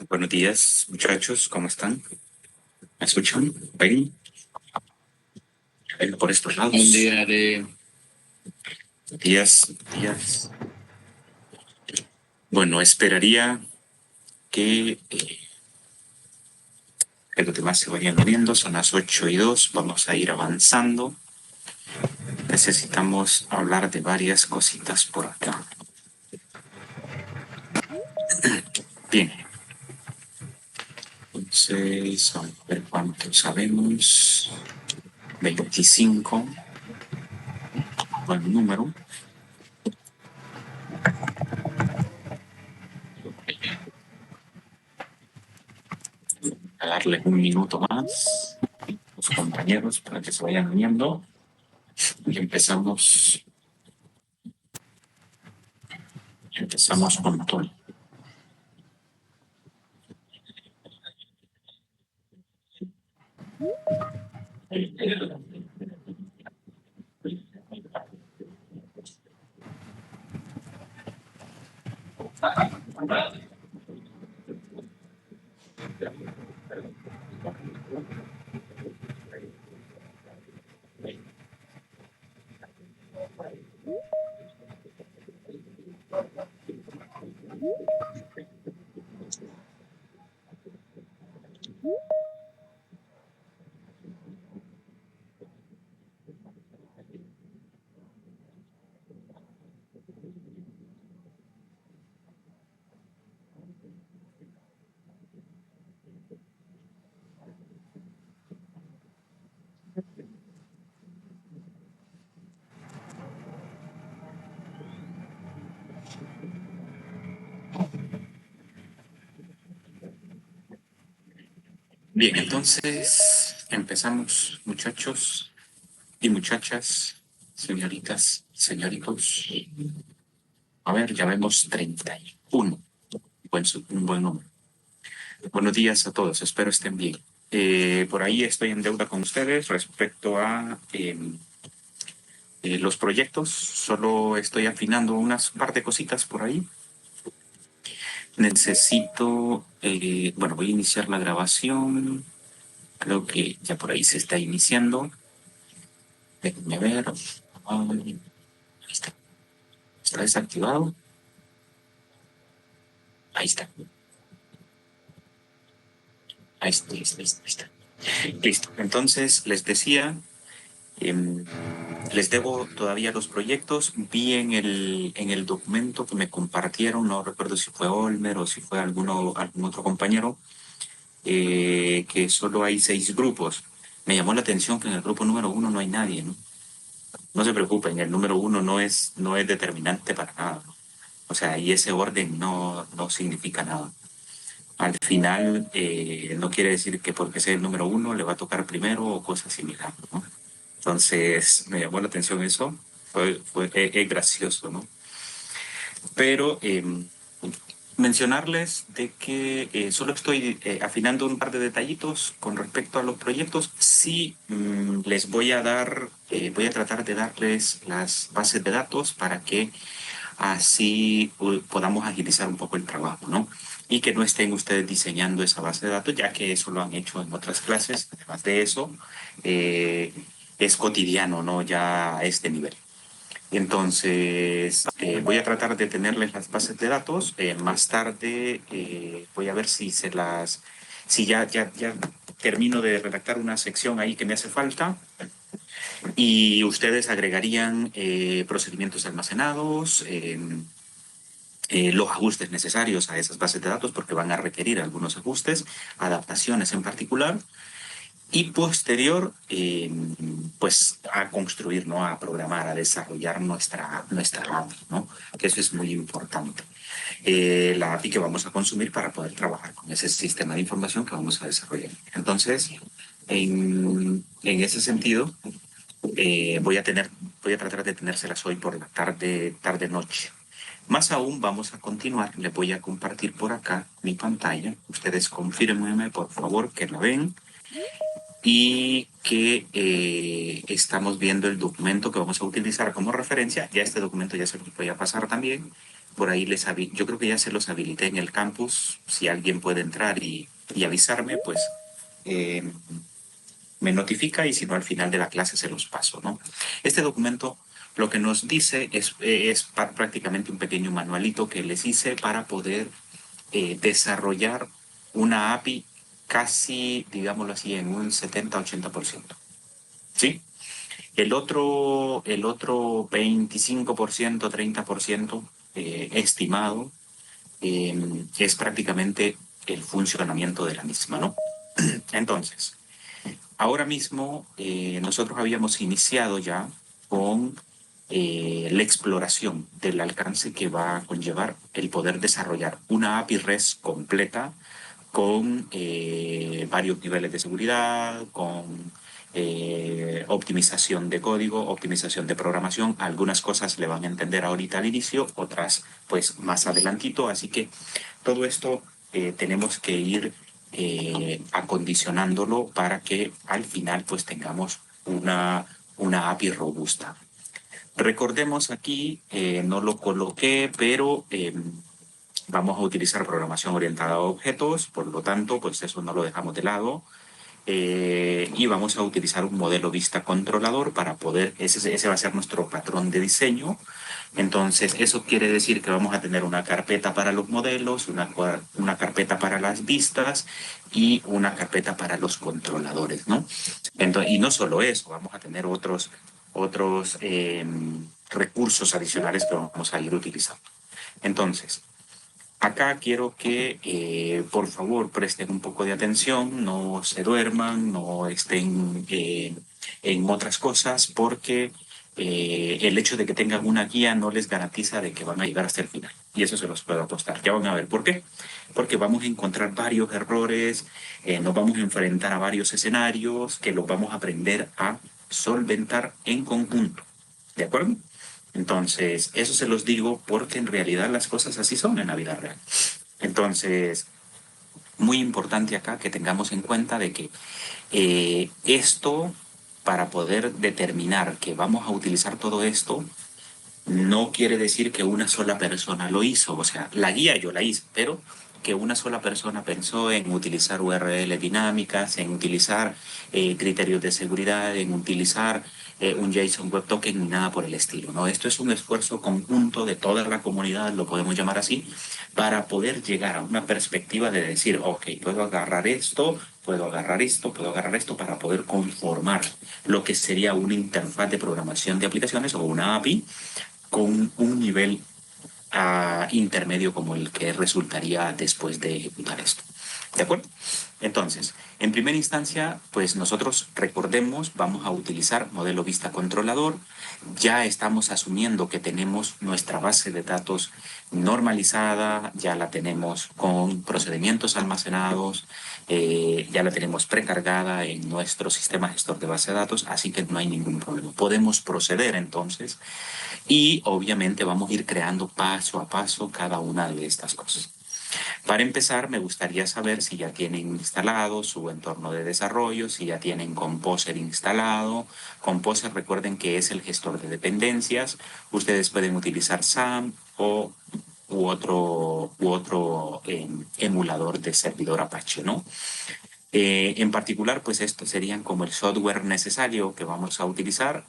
Buenos días, muchachos, ¿cómo están? ¿Me escuchan? ¿Ven? ¿Ven por estos lados? Buen día, Ari. Días. Bueno, esperaría que los demás se vayan uniendo. Son las 8:02. Vamos a ir avanzando. Necesitamos hablar de varias cositas por acá. Bien. Entonces, vamos a ver cuánto sabemos. 25. Buen número. A darle un minuto más a los compañeros para que se vayan uniendo. Y empezamos con todo. Bien, entonces empezamos, muchachos y muchachas, señoritas, señoritos. A ver, ya vemos 31. Un buen número. Buenos días a todos, espero estén bien. Por ahí estoy en deuda con ustedes respecto a los proyectos. Solo estoy afinando unas par de cositas por ahí. Necesito, bueno, voy a iniciar la grabación. Creo que ya por ahí se está iniciando. Déjenme ver. Ahí está. ¿Está desactivado? Ahí está. Ahí está, ahí está. Listo. Entonces, les decía, em, les debo todavía los proyectos. Vi en el documento que me compartieron, no recuerdo si fue Olmer o si fue algún otro compañero, que solo hay 6 grupos. Me llamó la atención que en el grupo número 1 no hay nadie, ¿no? No se preocupen, el número 1 no es determinante para nada, ¿no? O sea, y ese orden no significa nada. Al final, no quiere decir que porque sea el número 1 le va a tocar primero o cosas similares, ¿no? Entonces, me llamó la atención eso. Es gracioso, ¿no? Pero mencionarles de que solo estoy afinando un par de detallitos con respecto a los proyectos. Sí, les voy a dar, voy a tratar de darles las bases de datos para que así podamos agilizar un poco el trabajo, ¿no? Y que no estén ustedes diseñando esa base de datos, ya que eso lo han hecho en otras clases. Además de eso, eh, es cotidiano, ¿no? Ya a este nivel. Entonces, voy a tratar de tenerles las bases de datos. Más tarde voy a ver si ya termino de redactar una sección ahí que me hace falta y ustedes agregarían procedimientos almacenados, los ajustes necesarios a esas bases de datos, porque van a requerir algunos ajustes, adaptaciones en particular, y posterior, pues a construir, ¿no? A programar, a desarrollar nuestra API, ¿no? Que eso es muy importante. La API que vamos a consumir para poder trabajar con ese sistema de información que vamos a desarrollar. Entonces, en ese sentido, voy a tratar de tenérselas hoy por la tarde-noche. Más aún, vamos a continuar. Les voy a compartir por acá mi pantalla. Ustedes confírmenme, por favor, que la ven y que estamos viendo el documento que vamos a utilizar como referencia. Ya este documento ya se los voy a pasar también por ahí yo creo que ya se los habilité en el campus. Si alguien puede entrar y avisarme, pues eh, me notifica y si no al final de la clase se los paso, ¿no? Este documento lo que nos dice es prácticamente un pequeño manualito que les hice para poder desarrollar una API casi, digámoslo así, en un 70-80%. ¿Sí? El otro 25%, 30% estimado es prácticamente el funcionamiento de la misma, ¿no? Entonces, ahora mismo nosotros habíamos iniciado ya con la exploración del alcance que va a conllevar el poder desarrollar una API REST completa con varios niveles de seguridad, con optimización de código, optimización de programación. Algunas cosas le van a entender ahorita al inicio, otras pues más adelantito. Así que todo esto tenemos que ir acondicionándolo para que al final pues tengamos una API robusta. Recordemos aquí, no lo coloqué, pero vamos a utilizar programación orientada a objetos, por lo tanto, pues eso no lo dejamos de lado. Y vamos a utilizar un modelo vista controlador para poder, ese va a ser nuestro patrón de diseño. Entonces, eso quiere decir que vamos a tener una carpeta para los modelos, una carpeta para las vistas y una carpeta para los controladores, ¿no? Entonces, y no solo eso, vamos a tener otros recursos adicionales que vamos a ir utilizando. Entonces, acá quiero que por favor presten un poco de atención, no se duerman, no estén en otras cosas, porque el hecho de que tengan una guía no les garantiza de que van a llegar hasta el final. Y eso se los puedo apostar. Ya van a ver por qué. Porque vamos a encontrar varios errores, nos vamos a enfrentar a varios escenarios que los vamos a aprender a solventar en conjunto. ¿De acuerdo? Entonces, eso se los digo porque en realidad las cosas así son en la vida real. Entonces, muy importante acá que tengamos en cuenta de que esto, para poder determinar que vamos a utilizar todo esto, no quiere decir que una sola persona lo hizo. O sea, la guía yo la hice, pero que una sola persona pensó en utilizar URL dinámicas, en utilizar criterios de seguridad, en utilizar un JSON Web Token ni nada por el estilo, ¿no? Esto es un esfuerzo conjunto de toda la comunidad, lo podemos llamar así, para poder llegar a una perspectiva de decir, ok, puedo agarrar esto, puedo agarrar esto, puedo agarrar esto para poder conformar lo que sería una interfaz de programación de aplicaciones o una API con un nivel intermedio como el que resultaría después de ejecutar esto. ¿De acuerdo? Entonces, en primera instancia, pues nosotros recordemos, vamos a utilizar modelo vista controlador. Ya estamos asumiendo que tenemos nuestra base de datos normalizada, ya la tenemos con procedimientos almacenados, ya la tenemos precargada en nuestro sistema gestor de base de datos, así que no hay ningún problema. Podemos proceder entonces y obviamente vamos a ir creando paso a paso cada una de estas cosas. Para empezar, me gustaría saber si ya tienen instalado su entorno de desarrollo, si ya tienen Composer instalado. Composer, recuerden que es el gestor de dependencias. Ustedes pueden utilizar SAM u otro emulador de servidor Apache, ¿no? En particular, pues estos serían como el software necesario que vamos a utilizar.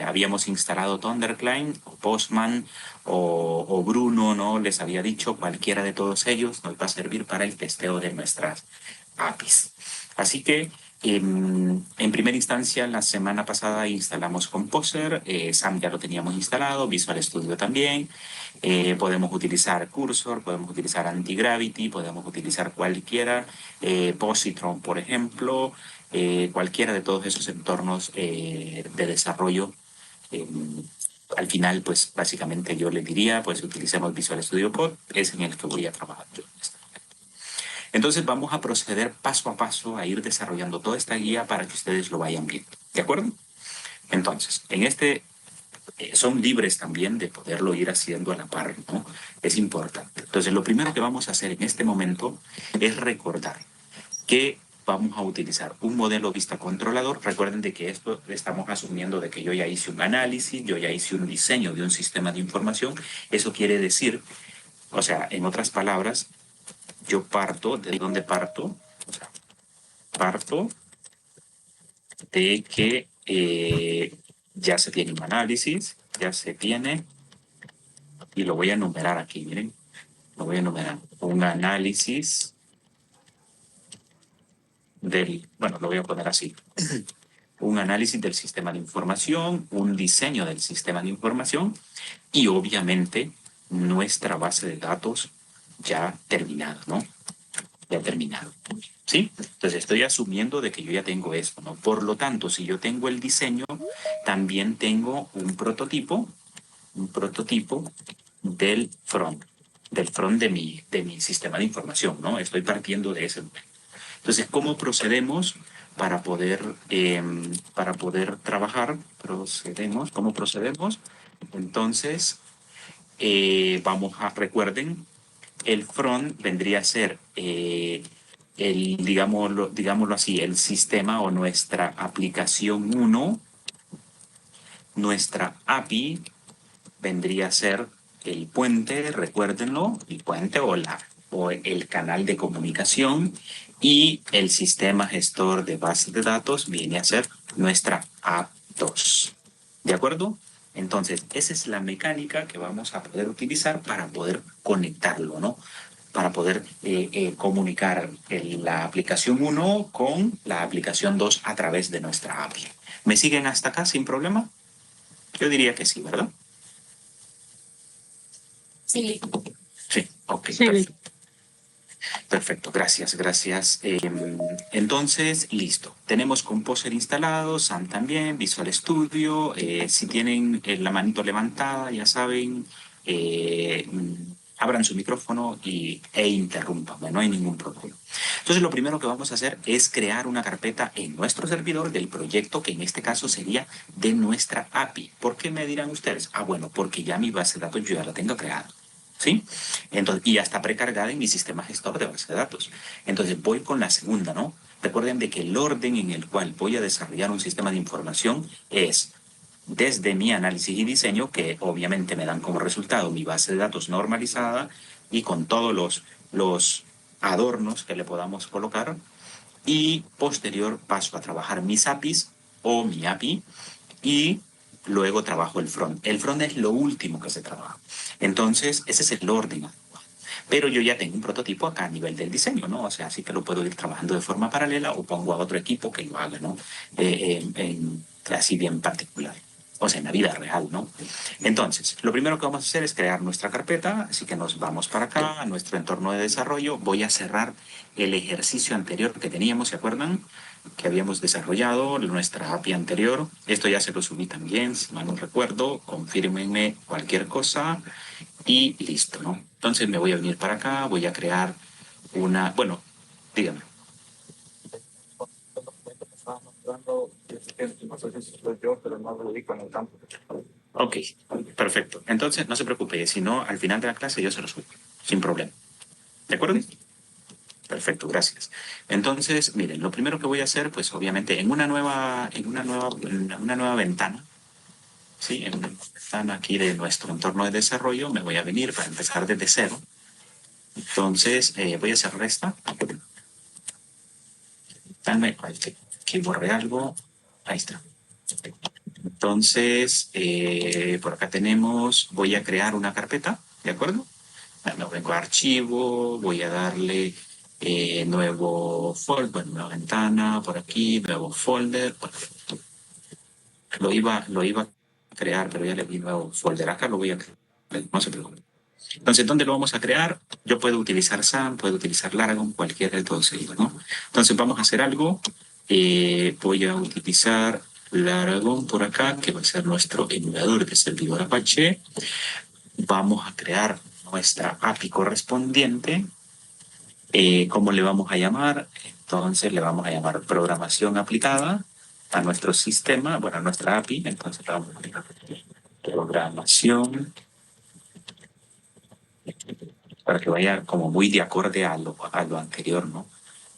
Habíamos instalado Thunderclient o Postman o Bruno, ¿no? Les había dicho, cualquiera de todos ellos nos va a servir para el testeo de nuestras APIs. Así que en primera instancia, la semana pasada instalamos Composer, SAM ya lo teníamos instalado, Visual Studio también. Podemos utilizar Cursor, podemos utilizar Antigravity, podemos utilizar cualquiera, Positron, por ejemplo, cualquiera de todos esos entornos de desarrollo. eh, Al final, pues básicamente yo le diría, pues utilicemos Visual Studio Code, es en el que voy a trabajar yo. Entonces vamos a proceder paso a paso a ir desarrollando toda esta guía para que ustedes lo vayan viendo. ¿De acuerdo? Entonces, son libres también de poderlo ir haciendo a la par, ¿no? Es importante. Entonces, lo primero que vamos a hacer en este momento es recordar que vamos a utilizar un modelo vista controlador. Recuerden de que esto estamos asumiendo de que yo ya hice un análisis, yo ya hice un diseño de un sistema de información. Eso quiere decir O sea, en otras palabras, yo parto, ¿de dónde parto? O sea, parto de que ya se tiene un análisis, ya se tiene, y lo voy a enumerar aquí, miren, lo voy a enumerar. Un análisis bueno, lo voy a poner así, un análisis del sistema de información, un diseño del sistema de información y obviamente nuestra base de datos ya terminada, ¿no? Ya terminado. ¿Sí? Entonces estoy asumiendo de que yo ya tengo esto, ¿no? Por lo tanto, si yo tengo el diseño, también tengo un prototipo del front de mi sistema de información, ¿no? Estoy partiendo de ese momento. Entonces, ¿cómo procedemos para poder trabajar? ¿Cómo procedemos? Entonces, recuerden, el front vendría a ser digámoslo así, el sistema o nuestra aplicación uno, nuestra API vendría a ser el puente, recuérdenlo, el puente o el canal de comunicación, y el sistema gestor de bases de datos viene a ser nuestra app 2. ¿De acuerdo? Entonces, esa es la mecánica que vamos a poder utilizar para poder conectarlo, ¿no? Para poder comunicar la aplicación 1 con la aplicación 2 a través de nuestra API. ¿Me siguen hasta acá sin problema? Yo diría que sí, ¿verdad? Sí. Sí, ok, Sí. perfecto. Perfecto, gracias, gracias. Entonces, listo. Tenemos Composer instalado, SAM también, Visual Studio. Si tienen la manito levantada, ya saben, abran su micrófono e interrúmpanme, no hay ningún problema. Entonces, lo primero que vamos a hacer es crear una carpeta en nuestro servidor del proyecto, que en este caso sería de nuestra API. ¿Por qué me dirán ustedes? Ah, bueno, porque ya mi base de datos yo ya la tengo creada. ¿Sí? Entonces, y ya está precargada en mi sistema gestor de base de datos. Entonces voy con la segunda, ¿no? Recuerden de que el orden en el cual voy a desarrollar un sistema de información es desde mi análisis y diseño, que obviamente me dan como resultado mi base de datos normalizada y con todos los adornos que le podamos colocar, y posterior paso a trabajar mis APIs o mi API, y luego trabajo el front. El front es lo último que se trabaja. Entonces, ese es el orden. Pero yo ya tengo un prototipo acá a nivel del diseño, ¿no? O sea, así que lo puedo ir trabajando de forma paralela o pongo a otro equipo que lo haga, ¿no? Así bien particular. O sea, en la vida real, ¿no? Entonces, lo primero que vamos a hacer es crear nuestra carpeta, así que nos vamos para acá, a nuestro entorno de desarrollo. Voy a cerrar el ejercicio anterior que teníamos, ¿se acuerdan? Que habíamos desarrollado, nuestra API anterior. Esto ya se lo subí también, si mal no recuerdo. Confírmenme cualquier cosa y listo, ¿no? Entonces me voy a venir para acá, voy a crear bueno, dígame. Ok, perfecto. Entonces no se preocupe, si no, al final de la clase yo se lo subo, sin problema. ¿De acuerdo? Perfecto, gracias. Entonces, miren, lo primero que voy a hacer, pues obviamente en una nueva ventana, ¿sí? En una ventana aquí de nuestro entorno de desarrollo, me voy a venir para empezar desde cero. Entonces, voy a cerrar esta. Dame, que borré algo. Ahí está. Entonces, por acá voy a crear una carpeta, ¿de acuerdo? Me vengo a archivo, voy a darle nuevo folder, bueno, nueva ventana, por aquí, nuevo folder. Bueno, lo iba a crear, pero ya le di nuevo folder. Acá lo voy a crear, no se preocupe. Entonces, ¿dónde lo vamos a crear? Yo puedo utilizar SAM, puedo utilizar Laragon, cualquiera de todos ellos, ¿no? Entonces, vamos a hacer algo. Voy a utilizar Laragon por acá, que va a ser nuestro emulador de servidor Apache. Vamos a crear nuestra API correspondiente. ¿Cómo le vamos a llamar? Entonces, le vamos a llamar programación aplicada a nuestro sistema, bueno, a nuestra API. Entonces, le vamos a llamar programación, para que vaya como muy de acorde a lo anterior, ¿no?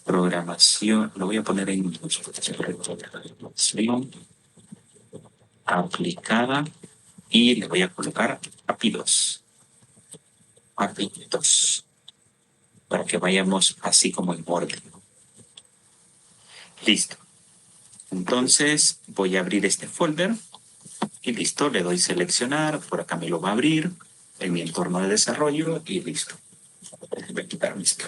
Programación, lo voy a poner en programación aplicada y le voy a colocar API 2. rapiditos, para que vayamos así como en orden. Listo. Entonces voy a abrir este folder y listo, le doy seleccionar, por acá me lo va a abrir en mi entorno de desarrollo y listo. Voy a quitar esto.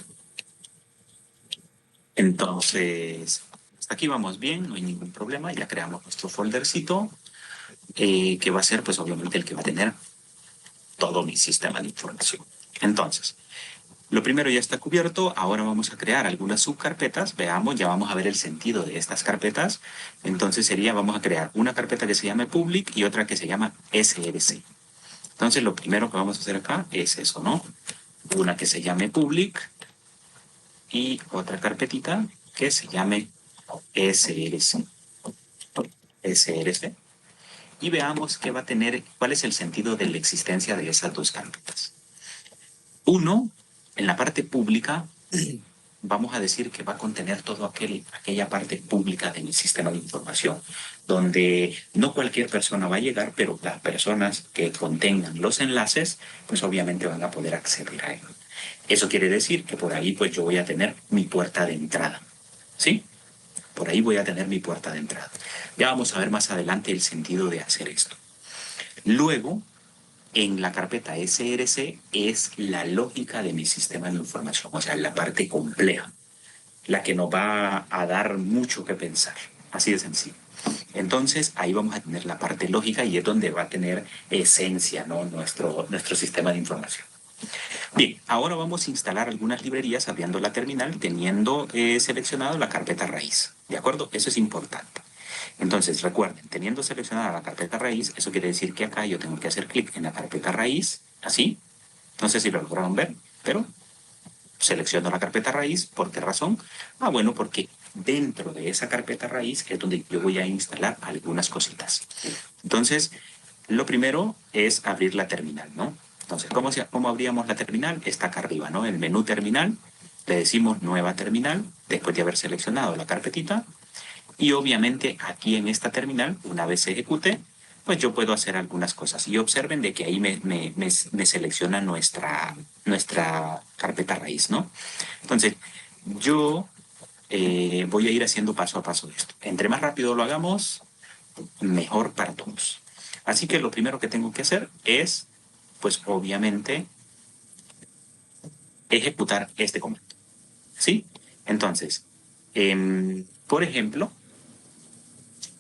Entonces, hasta aquí vamos bien, no hay ningún problema, ya creamos nuestro foldercito, que va a ser pues obviamente el que va a tener todo mi sistema de información. Entonces, lo primero ya está cubierto, ahora vamos a crear algunas subcarpetas, veamos, ya vamos a ver el sentido de estas carpetas. Entonces vamos a crear una carpeta que se llame public y otra que se llama src. Entonces lo primero que vamos a hacer acá es eso, ¿no? Una que se llame public y otra carpetita que se llame src. src. Y veamos qué va a tener, cuál es el sentido de la existencia de esas dos carpetas. Uno, en la parte pública, vamos a decir que va a contener toda aquella parte pública de mi sistema de información, donde no cualquier persona va a llegar, pero las personas que contengan los enlaces, pues obviamente van a poder acceder a él. Eso quiere decir que por ahí pues yo voy a tener mi puerta de entrada, ¿sí? Por ahí voy a tener mi puerta de entrada. Ya vamos a ver más adelante el sentido de hacer esto. Luego, en la carpeta src es la lógica de mi sistema de información, o sea, la parte compleja, la que nos va a dar mucho que pensar, así de sencillo. Entonces, ahí vamos a tener la parte lógica y es donde va a tener esencia, ¿no? nuestro sistema de información. Bien, ahora vamos a instalar algunas librerías abriendo la terminal, teniendo seleccionado la carpeta raíz. ¿De acuerdo? Eso es importante. Entonces, recuerden, teniendo seleccionada la carpeta raíz, eso quiere decir que acá yo tengo que hacer clic en la carpeta raíz, así. No sé si lo lograron ver, pero selecciono la carpeta raíz. ¿Por qué razón? Ah, bueno, porque dentro de esa carpeta raíz es donde yo voy a instalar algunas cositas. Entonces, lo primero es abrir la terminal, ¿no? Entonces, ¿cómo abríamos la terminal? Está acá arriba, ¿no? El menú terminal, le decimos nueva terminal, después de haber seleccionado la carpetita. Y obviamente aquí en esta terminal, una vez se ejecute, pues yo puedo hacer algunas cosas. Y observen de que ahí me selecciona nuestra carpeta raíz, ¿no? Entonces, yo voy a ir haciendo paso a paso esto. Entre más rápido lo hagamos, mejor para todos. Así que lo primero que tengo que hacer es, pues obviamente, ejecutar este comando. ¿Sí? Entonces, por ejemplo,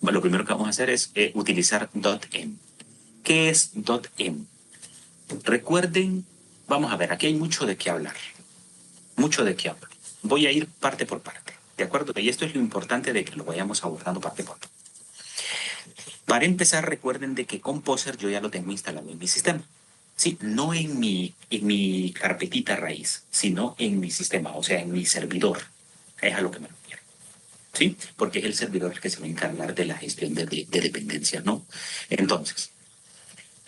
lo primero que vamos a hacer es utilizar .m. ¿Qué es .m? Recuerden, vamos a ver, aquí hay mucho de qué hablar. Mucho de qué hablar. Voy a ir parte por parte, ¿de acuerdo? Y esto es lo importante de que lo vayamos abordando parte por parte. Para empezar, recuerden de que Composer yo ya lo tengo instalado en mi sistema. Sí, no en mi carpetita raíz, sino en mi sistema, o sea, en mi servidor. Es a lo que me refiero. ¿Sí? Porque es el servidor el que se va a encargar de la gestión de dependencias, ¿no? Entonces,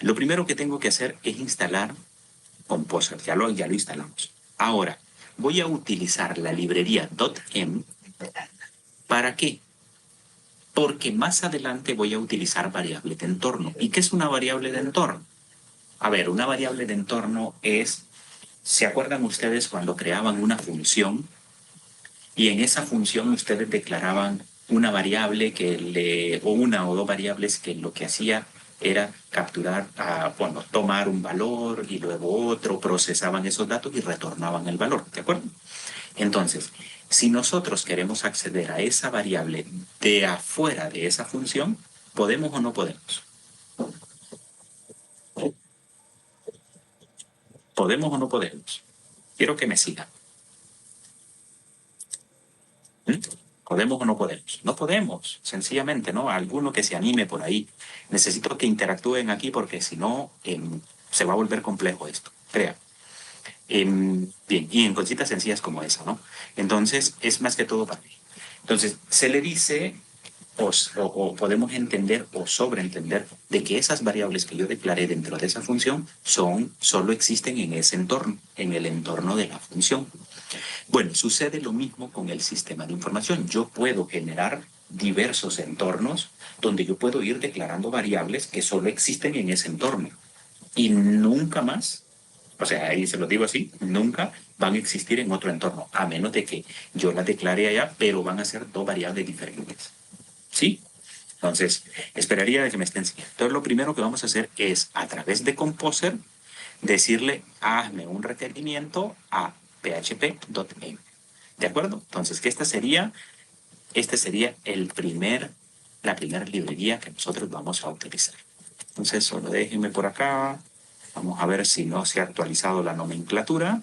lo primero que tengo que hacer es instalar Composer, ya lo instalamos. Ahora, voy a utilizar la librería .m. ¿Para qué? Porque más adelante voy a utilizar variable de entorno. ¿Y qué es una variable de entorno? A ver, una variable de entorno es, ¿se acuerdan ustedes cuando creaban una función y en esa función ustedes declaraban una variable o una o dos variables que lo que hacía era capturar, bueno, tomar un valor y luego otro, procesaban esos datos y retornaban el valor, ¿de acuerdo? Entonces, si nosotros queremos acceder a esa variable de afuera de esa función, ¿podemos o no podemos? ¿Podemos o no podemos? Quiero que me sigan. ¿Mm? ¿Podemos o no podemos? No podemos, sencillamente, ¿no? Alguno que se anime por ahí. Necesito que interactúen aquí porque si no, se va a volver complejo esto, crea. Bien, y en cositas sencillas como esa, ¿no? Entonces, es más que todo para mí. Entonces, se le dice, o podemos entender o sobreentender de que esas variables que yo declaré dentro de esa función solo existen en ese entorno, en el entorno de la función. Bueno, sucede lo mismo con el sistema de información. Yo puedo generar diversos entornos donde yo puedo ir declarando variables que solo existen en ese entorno y nunca más O sea, ahí se lo digo así, nunca van a existir en otro entorno, a menos de que yo las declare allá, pero van a ser dos variables diferentes. ¿Sí? Entonces, esperaría de que me estén siguiendo. Entonces, lo primero que vamos a hacer es, a través de Composer, decirle, hazme un requerimiento a php.env. ¿De acuerdo? Entonces, que este sería la primera librería que nosotros vamos a utilizar. Entonces, solo déjenme por acá. Vamos a ver si no se ha actualizado la nomenclatura.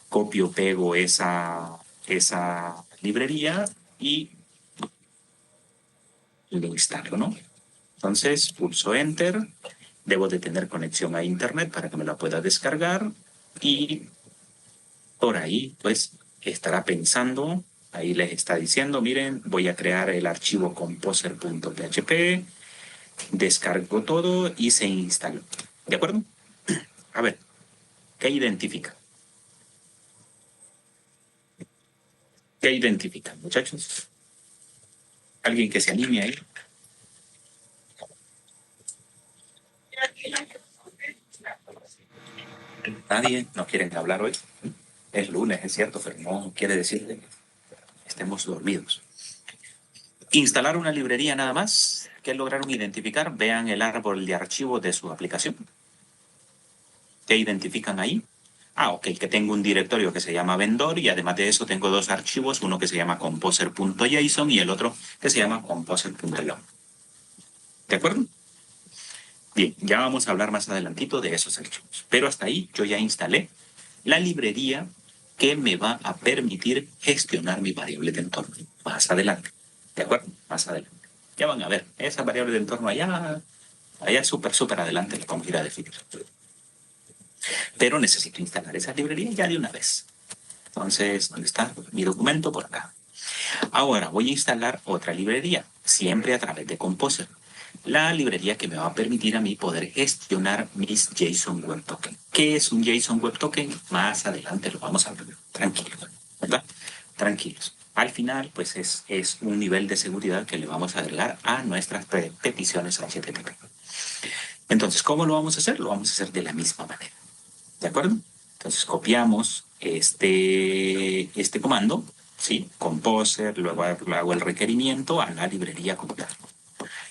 Copio, pego esa librería y lo instalo, ¿no? Entonces, pulso Enter. Debo de tener conexión a Internet para que me la pueda descargar. Y por ahí, pues, estará pensando. Ahí les está diciendo, miren, voy a crear el archivo composer.php. Descargo todo y se instaló. ¿De acuerdo? A ver, ¿qué identifica? ¿Qué identifica, muchachos? ¿Alguien que se anime ahí? Nadie, no quieren hablar hoy. Es lunes, es cierto, pero no quiere decir que estemos dormidos. Instalar una librería nada más. ¿Qué lograron identificar? Vean el árbol de archivos de su aplicación. ¿Qué identifican ahí? Ah, ok, que tengo un directorio que se llama vendor y además de eso tengo dos archivos, uno que se llama composer.json y el otro que se llama composer.log. ¿De acuerdo? Bien, ya vamos a hablar más adelantito de esos archivos. Pero hasta ahí yo ya instalé la librería que me va a permitir gestionar mi variable de entorno. Más adelante. ¿De acuerdo? Más adelante. Ya van a ver, esa variable de entorno allá súper adelante la vamos a ir a definir. Pero necesito instalar esa librería ya de una vez. Entonces, ¿dónde está mi documento? Por acá. Ahora voy a instalar otra librería, siempre a través de Composer. La librería que me va a permitir a mí poder gestionar mis JSON Web Token. ¿Qué es un JSON Web Token? Más adelante lo vamos a ver. Tranquilos, ¿verdad? Tranquilos. Al final, pues es un nivel de seguridad que le vamos a agregar a nuestras peticiones HTTP. Entonces, ¿cómo lo vamos a hacer? Lo vamos a hacer de la misma manera. ¿De acuerdo? Entonces, copiamos este comando, ¿sí? Composer, luego hago el requerimiento a la librería como tal.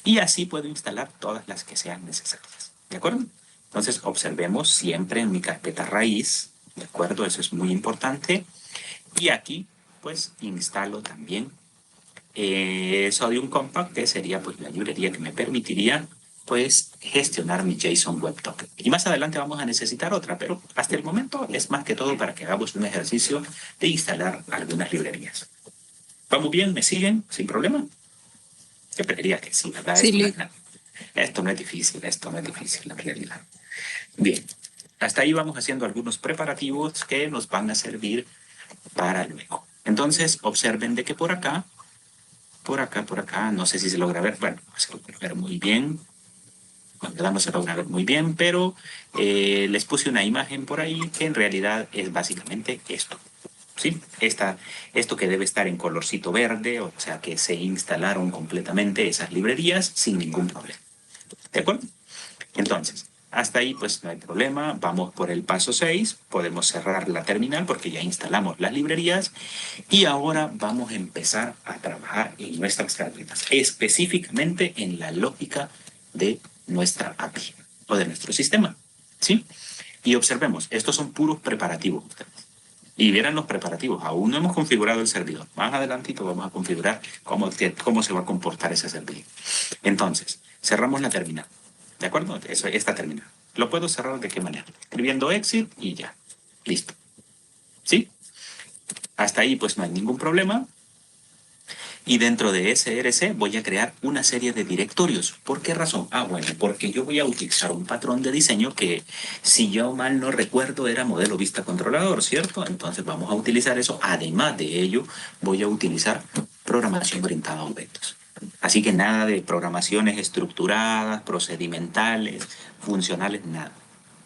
Y así puedo instalar todas las que sean necesarias. ¿De acuerdo? Entonces, observemos siempre en mi carpeta raíz. ¿De acuerdo? Eso es muy importante. Y aquí, pues, instalo también Sodium Compact, que sería pues la librería que me permitiría pues gestionar mi JSON Web Token. Y más adelante vamos a necesitar otra, pero hasta el momento es más que todo para que hagamos un ejercicio de instalar algunas librerías. ¿Vamos bien? ¿Me siguen? ¿Sin problema? Yo creería que sí, ¿verdad? Sí, Esto no es difícil, en realidad. Bien, hasta ahí vamos haciendo algunos preparativos que nos van a servir para luego. Entonces, observen de que por acá, no sé si se logra ver, bueno, se logra ver muy bien, la verdad no se logra ver muy bien, pero les puse una imagen por ahí que en realidad es básicamente esto. ¿Sí? Esto que debe estar en colorcito verde, o sea que se instalaron completamente esas librerías sin ningún problema. ¿De acuerdo? Entonces, hasta ahí pues no hay problema, vamos por el paso 6, podemos cerrar la terminal porque ya instalamos las librerías y ahora vamos a empezar a trabajar en nuestras carpetas, específicamente en la lógica de nuestra API o de nuestro sistema, ¿sí? Y observemos, estos son puros preparativos. Y vieran los preparativos, aún no hemos configurado el servidor. Más adelantito vamos a configurar cómo se va a comportar ese servidor. Entonces, cerramos la terminal. ¿De acuerdo? Eso, esta terminal. Lo puedo cerrar de qué manera. Escribiendo exit y ya. Listo. ¿Sí? Hasta ahí pues no hay ningún problema. Y dentro de SRC voy a crear una serie de directorios. ¿Por qué razón? Ah, bueno, porque yo voy a utilizar un patrón de diseño que, si yo mal no recuerdo, era modelo vista controlador, ¿cierto? Entonces vamos a utilizar eso. Además de ello, voy a utilizar programación orientada a objetos. Así que nada de programaciones estructuradas, procedimentales, funcionales, nada.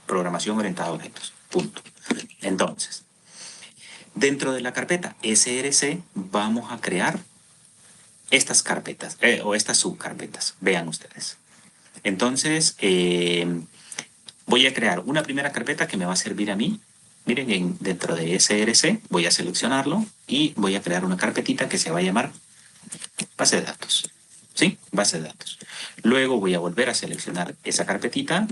Programación orientada a objetos. Punto. Entonces, dentro de la carpeta SRC vamos a crear estas carpetas o estas subcarpetas. Vean ustedes. Entonces, Voy a crear una primera carpeta que me va a servir a mí. Miren, dentro de SRC voy a seleccionarlo y voy a crear una carpetita que se va a llamar base de datos. ¿Sí? Base de datos. Luego voy a volver a seleccionar esa carpetita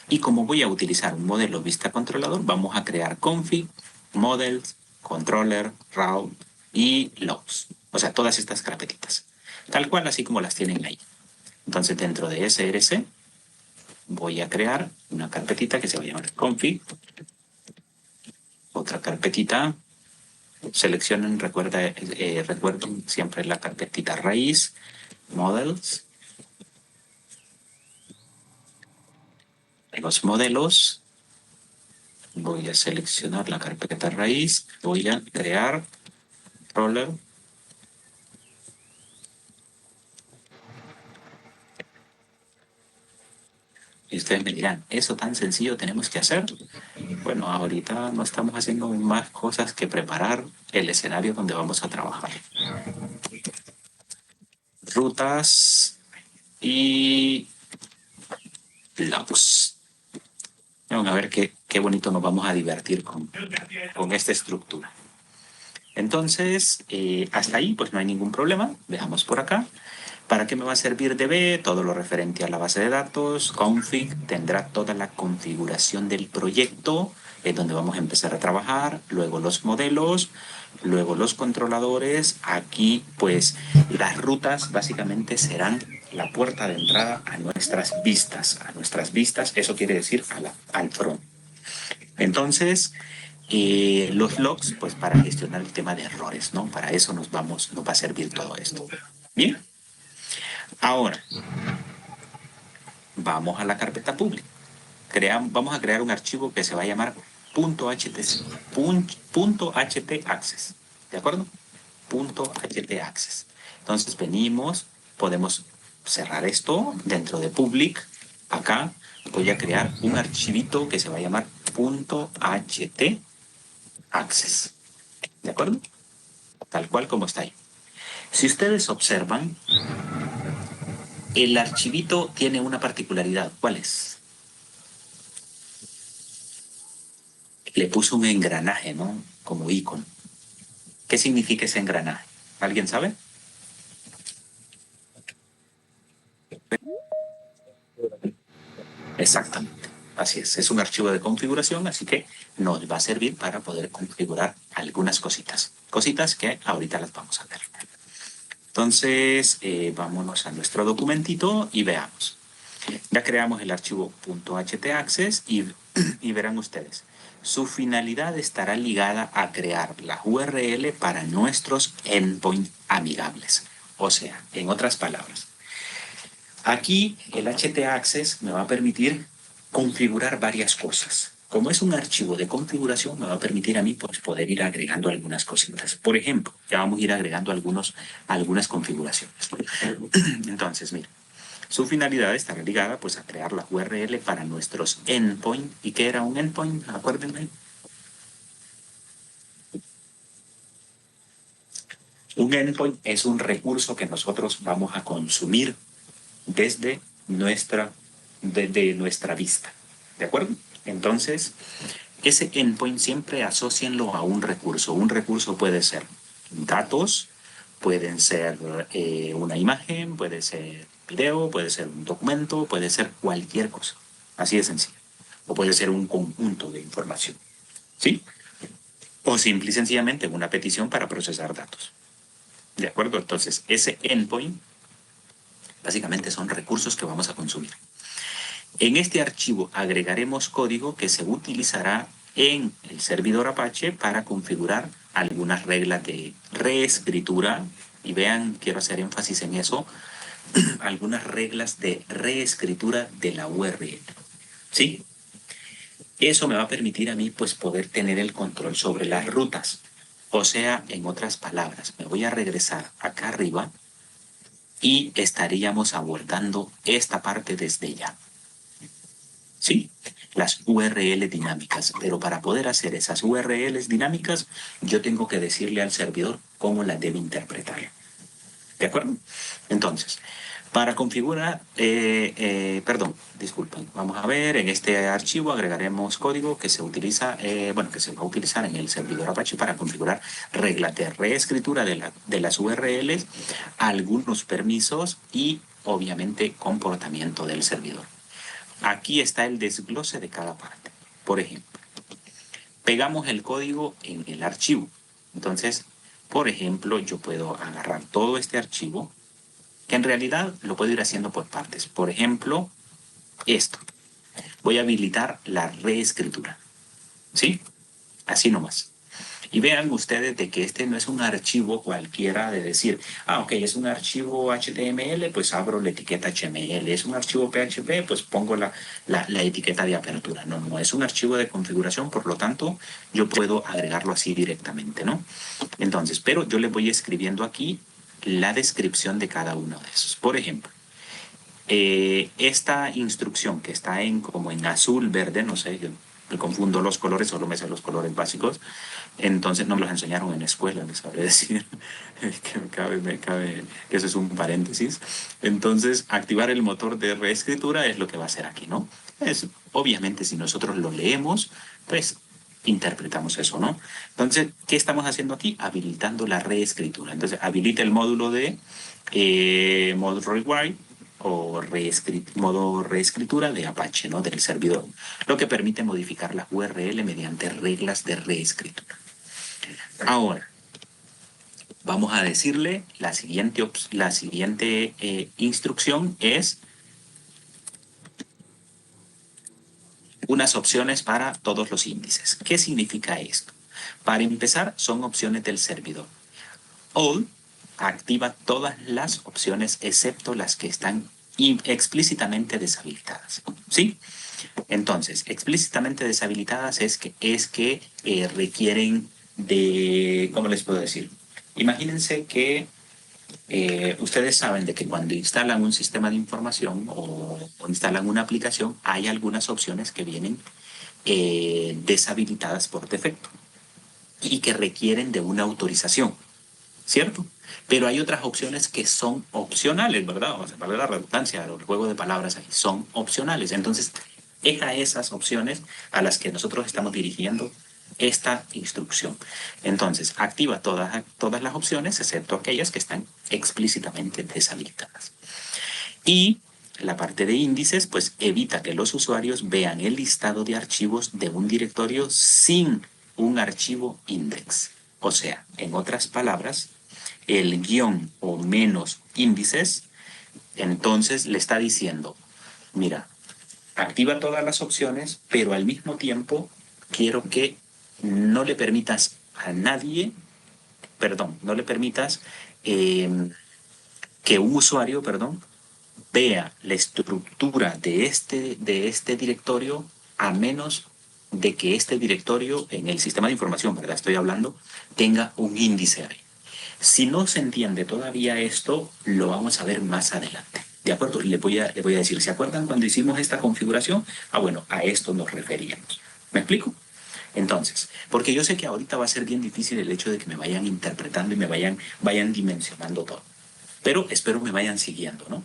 y como voy a utilizar un modelo vista controlador, vamos a crear config, models, controller, route y logs. O sea, todas estas carpetitas. Tal cual, así como las tienen ahí. Entonces, dentro de SRC voy a crear una carpetita que se va a llamar config. Otra carpetita. Seleccionen, recuerden siempre la carpetita raíz, models. Los modelos, voy a seleccionar la carpeta raíz, voy a crear roller. Y ustedes me dirán, ¿eso tan sencillo tenemos que hacer? Bueno, ahorita no estamos haciendo más cosas que preparar el escenario donde vamos a trabajar. Rutas y logs. Vamos a ver qué bonito nos vamos a divertir con esta estructura. Entonces, hasta ahí pues no hay ningún problema. Veamos por acá. ¿Para qué me va a servir DB? Todo lo referente a la base de datos. Config tendrá toda la configuración del proyecto, donde vamos a empezar a trabajar. Luego los modelos, luego los controladores. Aquí pues las rutas básicamente serán la puerta de entrada a nuestras vistas. A nuestras vistas, eso quiere decir al front. Entonces, los logs, pues para gestionar el tema de errores, ¿no? Para eso nos va a servir todo esto. Bien. Ahora, vamos a la carpeta pública. Vamos a crear un archivo que se va a llamar .ht access. ¿De acuerdo? .ht access. Entonces venimos, podemos cerrar esto dentro de public. Acá voy a crear un archivito que se va a llamar .ht_access. ¿De acuerdo? Tal cual como está ahí. Si ustedes observan, el archivito tiene una particularidad. ¿Cuál es? Le puso un engranaje, ¿no? Como icono. ¿Qué significa ese engranaje? ¿Alguien sabe? Exactamente. Así es un archivo de configuración, así que nos va a servir para poder configurar algunas cositas. Cositas que ahorita las vamos a ver. Entonces, vámonos a nuestro documentito y veamos. Ya creamos el archivo .htaccess y verán ustedes. Su finalidad estará ligada a crear la URL para nuestros endpoints amigables. O sea, en otras palabras, aquí el htaccess me va a permitir configurar varias cosas. Como es un archivo de configuración, me va a permitir a mí pues, poder ir agregando algunas cositas. Por ejemplo, ya vamos a ir agregando algunas configuraciones. Entonces, mira, su finalidad estará ligada pues, a crear la URL para nuestros endpoints. ¿Y qué era un endpoint? Acuérdenme. Un endpoint es un recurso que nosotros vamos a consumir desde nuestra vista. ¿De acuerdo? Entonces, ese endpoint siempre asócienlo a un recurso. Un recurso puede ser datos, pueden ser una imagen, puede ser video, puede ser un documento, puede ser cualquier cosa. Así de sencillo. O puede ser un conjunto de información. ¿Sí? O simple y sencillamente una petición para procesar datos. ¿De acuerdo? Entonces, ese endpoint básicamente son recursos que vamos a consumir. En este archivo agregaremos código que se utilizará en el servidor Apache para configurar algunas reglas de reescritura. Y vean, quiero hacer énfasis en eso, algunas reglas de reescritura de la URL. ¿Sí? Eso me va a permitir a mí pues poder tener el control sobre las rutas. O sea, en otras palabras, me voy a regresar acá arriba y estaríamos abordando esta parte desde ya. ¿Sí? Las URL dinámicas. Pero para poder hacer esas URLs dinámicas, yo tengo que decirle al servidor cómo las debe interpretar. ¿De acuerdo? Entonces, Para configurar, perdón, disculpen, vamos a ver, en este archivo agregaremos código que se utiliza, que se va a utilizar en el servidor Apache para configurar reglas de reescritura de las URLs, algunos permisos y obviamente comportamiento del servidor. Aquí está el desglose de cada parte. Por ejemplo, pegamos el código en el archivo. Entonces, por ejemplo, yo puedo agarrar todo este archivo, que en realidad lo puedo ir haciendo por partes. Por ejemplo, esto. Voy a habilitar la reescritura. ¿Sí? Así nomás. Y vean ustedes de que este no es un archivo cualquiera de decir, ok, es un archivo HTML, pues abro la etiqueta HTML. Es un archivo PHP, pues pongo la etiqueta de apertura. No, no, es un archivo de configuración, por lo tanto, yo puedo agregarlo así directamente, ¿no? Entonces, pero yo le voy escribiendo aquí la descripción de cada uno de esos. Por ejemplo, esta instrucción que está como en azul, verde, no sé, yo me confundo los colores, solo me sé los colores básicos, entonces no me los enseñaron en la escuela, les sabré decir, que me cabe, que eso es un paréntesis. Entonces, activar el motor de reescritura es lo que va a hacer aquí, ¿no? Obviamente, si nosotros lo leemos, pues interpretamos eso, ¿no? Entonces, ¿qué estamos haciendo aquí? Habilitando la reescritura. Entonces, habilita el módulo de modo rewrite o modo reescritura de Apache, ¿no? Del servidor, lo que permite modificar la URL mediante reglas de reescritura. Ahora, vamos a decirle la siguiente instrucción es unas opciones para todos los índices. ¿Qué significa esto? Para empezar, son opciones del servidor. All activa todas las opciones excepto las que están explícitamente deshabilitadas. ¿Sí? Entonces, explícitamente deshabilitadas es que requieren de, ¿cómo les puedo decir? Imagínense que ustedes saben de que cuando instalan un sistema de información o instalan una aplicación, hay algunas opciones que vienen deshabilitadas por defecto y que requieren de una autorización, ¿cierto? Pero hay otras opciones que son opcionales, ¿verdad? O sea, vale la redundancia, el juego de palabras ahí, son opcionales. Entonces, es a esas opciones a las que nosotros estamos dirigiendo esta instrucción. Entonces, activa todas las opciones, excepto aquellas que están explícitamente deshabilitadas. Y la parte de índices, pues evita que los usuarios vean el listado de archivos de un directorio sin un archivo index. O sea, en otras palabras, el guión o menos índices, entonces le está diciendo, mira, activa todas las opciones, pero al mismo tiempo quiero que no le permitas a nadie, perdón, no le permitas que un usuario, perdón, vea la estructura de este directorio a menos de que este directorio en el sistema de información, ¿verdad? Estoy hablando, tenga un índice ahí. Si no se entiende todavía esto, lo vamos a ver más adelante. ¿De acuerdo? Le voy a decir, ¿se acuerdan cuando hicimos esta configuración? Bueno, a esto nos referíamos. ¿Me explico? Entonces, porque yo sé que ahorita va a ser bien difícil el hecho de que me vayan interpretando y vayan dimensionando todo. Pero espero me vayan siguiendo, ¿no?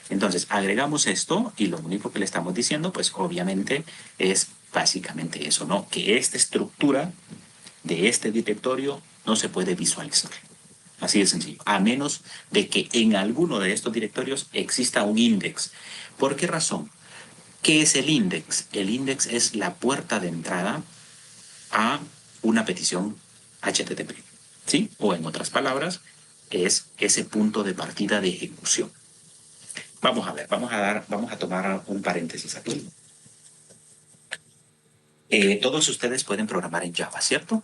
Entonces, agregamos esto y lo único que le estamos diciendo, pues obviamente es básicamente eso, ¿no? Que esta estructura de este directorio no se puede visualizar. Así de sencillo. A menos de que en alguno de estos directorios exista un index. ¿Por qué razón? ¿Qué es el index? El index es la puerta de entrada a una petición HTTP. ¿Sí? O en otras palabras, es ese punto de partida de ejecución. Vamos a ver, vamos a tomar un paréntesis aquí. Todos ustedes pueden programar en Java, ¿cierto?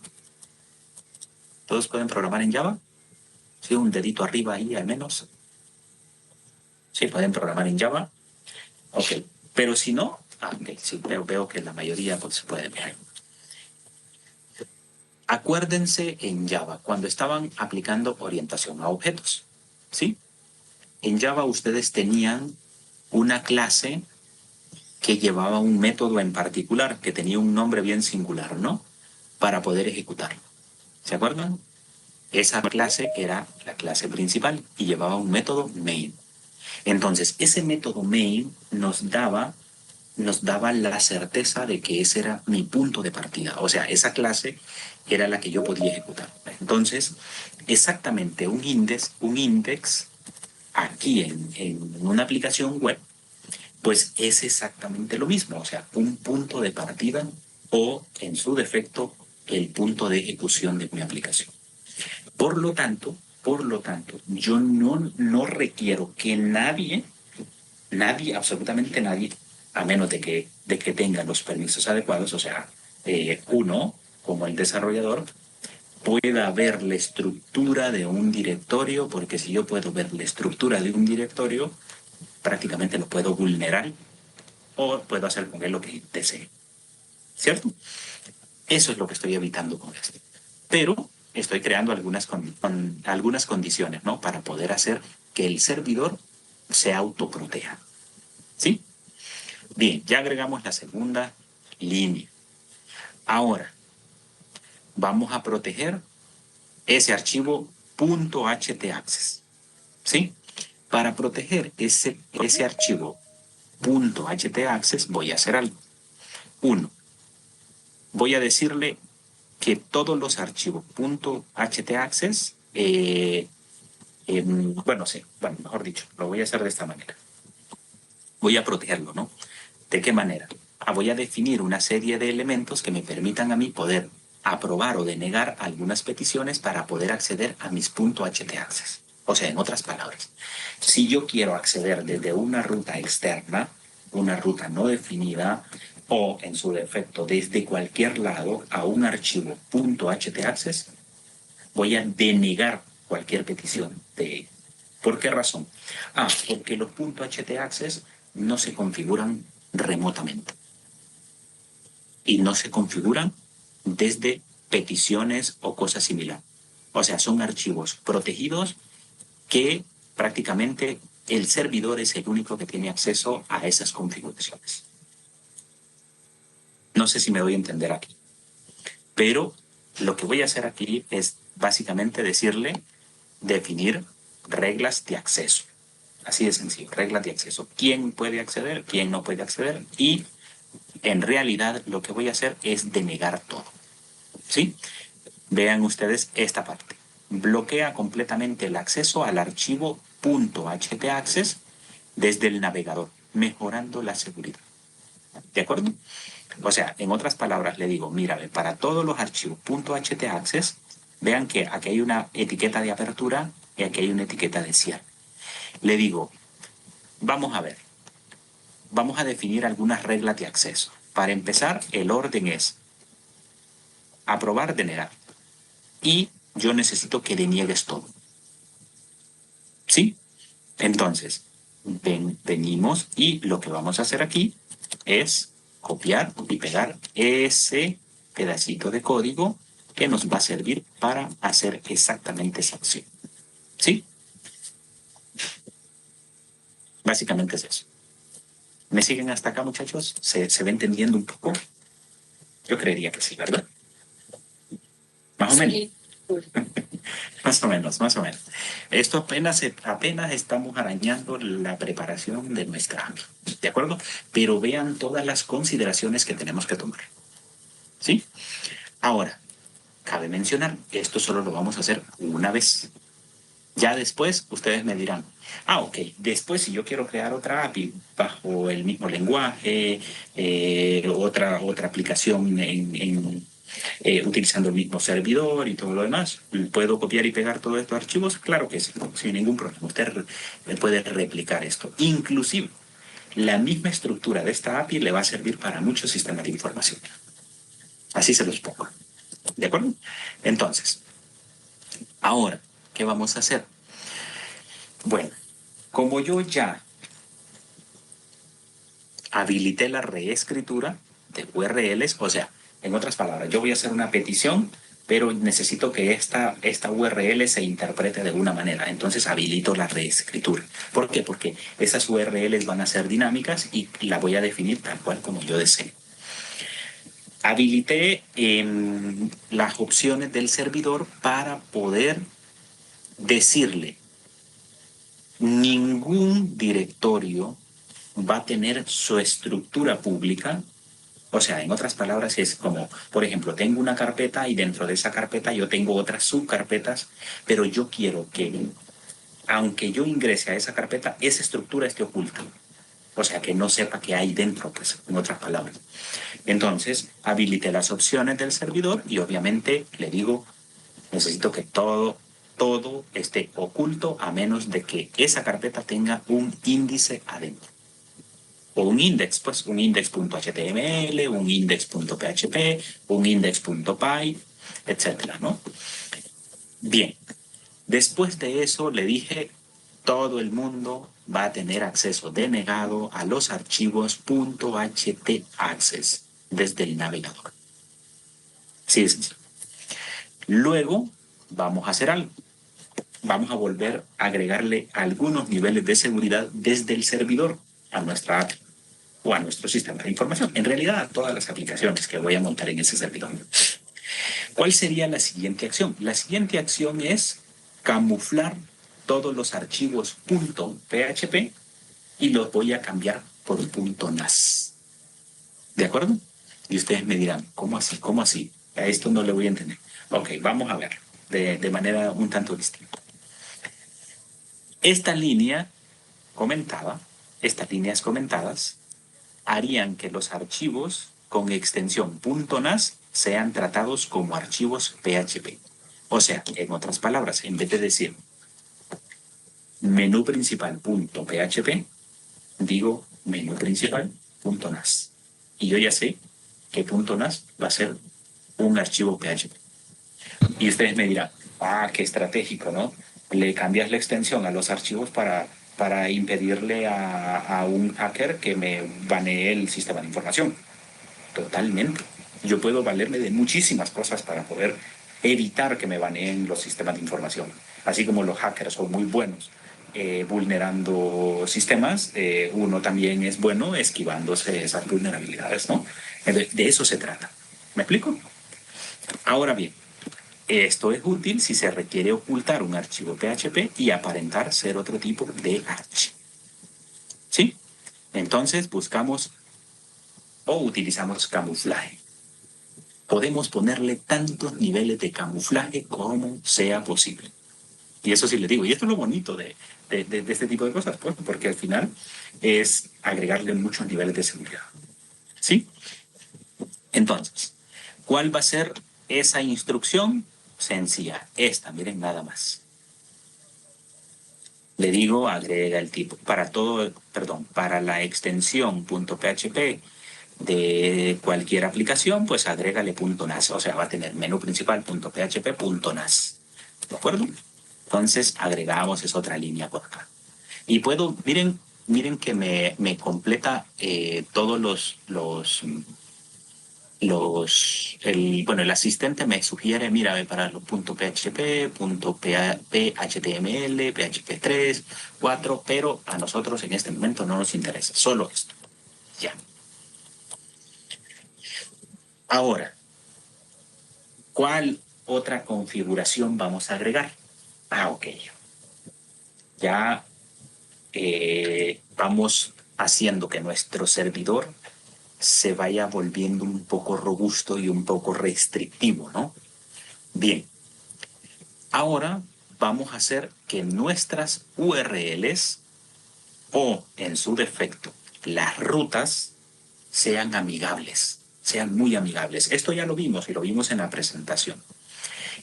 ¿Todos pueden programar en Java? Sí, un dedito arriba ahí al menos. Sí, pueden programar en Java. Ok, pero si no, okay, sí, veo que la mayoría pues, se puede ver. Acuérdense en Java, cuando estaban aplicando orientación a objetos, ¿sí? En Java ustedes tenían una clase que llevaba un método en particular, que tenía un nombre bien singular, ¿no? Para poder ejecutarlo. ¿Se acuerdan? Esa clase era la clase principal y llevaba un método main. Entonces, ese método main nos daba la certeza de que ese era mi punto de partida. O sea, esa clase era la que yo podía ejecutar. Entonces, exactamente un index aquí en una aplicación web, pues es exactamente lo mismo. O sea, un punto de partida o, en su defecto, el punto de ejecución de mi aplicación. Por lo tanto, yo no requiero que nadie, absolutamente nadie, a menos de que tenga los permisos adecuados, o sea, uno, como el desarrollador, pueda ver la estructura de un directorio, porque si yo puedo ver la estructura de un directorio, prácticamente lo puedo vulnerar o puedo hacer con él lo que desee. ¿Cierto? Eso es lo que estoy evitando con esto. Pero estoy creando algunas condiciones, ¿no? Para poder hacer que el servidor se autoproteja. ¿Sí? Bien, ya agregamos la segunda línea. Ahora, vamos a proteger ese archivo .htaccess. ¿Sí? Para proteger ese archivo .htaccess voy a hacer algo. Uno, voy a decirle que todos los archivos .htaccess, bueno, sí, bueno, mejor dicho, lo voy a hacer de esta manera. Voy a protegerlo, ¿no? ¿De qué manera? Voy a definir una serie de elementos que me permitan a mí poder aprobar o denegar algunas peticiones para poder acceder a mis .htaccess. O sea, en otras palabras, si yo quiero acceder desde una ruta externa, una ruta no definida, o en su defecto desde cualquier lado a un archivo .htaccess, voy a denegar cualquier petición de él. ¿Por qué razón? Porque los .htaccess no se configuran remotamente y no se configuran desde peticiones o cosas similares. O sea, son archivos protegidos que prácticamente el servidor es el único que tiene acceso a esas configuraciones. No sé si me doy a entender aquí, pero lo que voy a hacer aquí es básicamente definir reglas de acceso. Así de sencillo, reglas de acceso. ¿Quién puede acceder? ¿Quién no puede acceder? Y en realidad lo que voy a hacer es denegar todo. ¿Sí? Vean ustedes esta parte. Bloquea completamente el acceso al archivo .htaccess desde el navegador, mejorando la seguridad. ¿De acuerdo? O sea, en otras palabras le digo, mira, para todos los archivos .htaccess, vean que aquí hay una etiqueta de apertura y aquí hay una etiqueta de cierre. Le digo, vamos a ver, vamos a definir algunas reglas de acceso. Para empezar, el orden es aprobar, denegar. Y yo necesito que deniegues todo. ¿Sí? Entonces, venimos y lo que vamos a hacer aquí es copiar y pegar ese pedacito de código que nos va a servir para hacer exactamente esa acción. ¿Sí? Básicamente es eso. ¿Me siguen hasta acá, muchachos? ¿Se va entendiendo un poco? Yo creería que sí, ¿verdad? Más o menos. Sí. Más o menos, más o menos. Esto apenas estamos arañando la preparación de nuestra API, ¿de acuerdo? Pero vean todas las consideraciones que tenemos que tomar, ¿sí? Ahora, cabe mencionar que esto solo lo vamos a hacer una vez. Ya después ustedes me dirán, ok, después si yo quiero crear otra API bajo el mismo lenguaje, otra aplicación utilizando el mismo servidor y todo lo demás, ¿puedo copiar y pegar todos estos archivos? Claro que sí, sin ningún problema. Usted puede replicar esto. Inclusive, la misma estructura de esta API le va a servir para muchos sistemas de información. Así se los pongo. ¿De acuerdo? Entonces, ahora, ¿qué vamos a hacer? Bueno, como yo ya habilité la reescritura de URLs, o sea, en otras palabras, yo voy a hacer una petición, pero necesito que esta URL se interprete de una manera. Entonces habilito la reescritura. ¿Por qué? Porque esas URLs van a ser dinámicas y la voy a definir tal cual como yo desee. Habilité las opciones del servidor para poder decirle ningún directorio va a tener su estructura pública. O sea, en otras palabras, es como, por ejemplo, tengo una carpeta y dentro de esa carpeta yo tengo otras subcarpetas, pero yo quiero que, aunque yo ingrese a esa carpeta, esa estructura esté oculta. O sea, que no sepa qué hay dentro, pues, en otras palabras. Entonces, habilite las opciones del servidor y obviamente le digo, necesito que todo esté oculto a menos de que esa carpeta tenga un índice adentro. O un index, pues un index.html, un index.php, un index.py, etcétera, ¿no? Bien, después de eso le dije, todo el mundo va a tener acceso denegado a los archivos .htaccess desde el navegador. Sí, es sencillo. Luego vamos a hacer algo. Vamos a volver a agregarle algunos niveles de seguridad desde el servidor a nuestra API o a nuestro sistema de información. En realidad, a todas las aplicaciones que voy a montar en ese servidor. ¿Cuál sería la siguiente acción? La siguiente acción es camuflar todos los archivos .php y los voy a cambiar por .nas. ¿De acuerdo? Y ustedes me dirán, ¿cómo así? ¿Cómo así? A esto no le voy a entender. Ok, vamos a ver de manera un tanto distinta. Esta línea comentada, estas líneas comentadas, harían que los archivos con extensión .nas sean tratados como archivos PHP. O sea, en otras palabras, en vez de decir menú principal.php, digo menú principal.nas. Y yo ya sé que .nas va a ser un archivo PHP. Y ustedes me dirán, qué estratégico, ¿no? Le cambias la extensión a los archivos para impedirle a un hacker que me banee el sistema de información. Totalmente. Yo puedo valerme de muchísimas cosas para poder evitar que me baneen los sistemas de información. Así como los hackers son muy buenos vulnerando sistemas, uno también es bueno esquivándose esas vulnerabilidades, ¿no? De eso se trata. ¿Me explico? Ahora bien, esto es útil si se requiere ocultar un archivo PHP y aparentar ser otro tipo de archivo. ¿Sí? Entonces buscamos o utilizamos camuflaje. Podemos ponerle tantos niveles de camuflaje como sea posible. Y eso sí les digo, y esto es lo bonito de este tipo de cosas, pues, porque al final es agregarle muchos niveles de seguridad. ¿Sí? Entonces, ¿cuál va a ser esa instrucción? Sencilla, esta, miren nada más. Le digo, agrega el tipo, para todo, perdón, para la extensión .php de cualquier aplicación, pues agrégale .nas, o sea, va a tener menú principal .php.nas, ¿de acuerdo? Entonces agregamos esa otra línea por acá. Y puedo, miren que me completa todos bueno, el asistente me sugiere, mira, para los .php, .html, PHP 3, 4, pero a nosotros en este momento no nos interesa, solo esto. Ya. Ahora, ¿cuál otra configuración vamos a agregar? Ok. Ya vamos haciendo que nuestro servidor se vaya volviendo un poco robusto y un poco restrictivo, ¿no? Bien, ahora vamos a hacer que nuestras URLs o, en su defecto, las rutas sean amigables, sean muy amigables. Esto ya lo vimos y lo vimos en la presentación.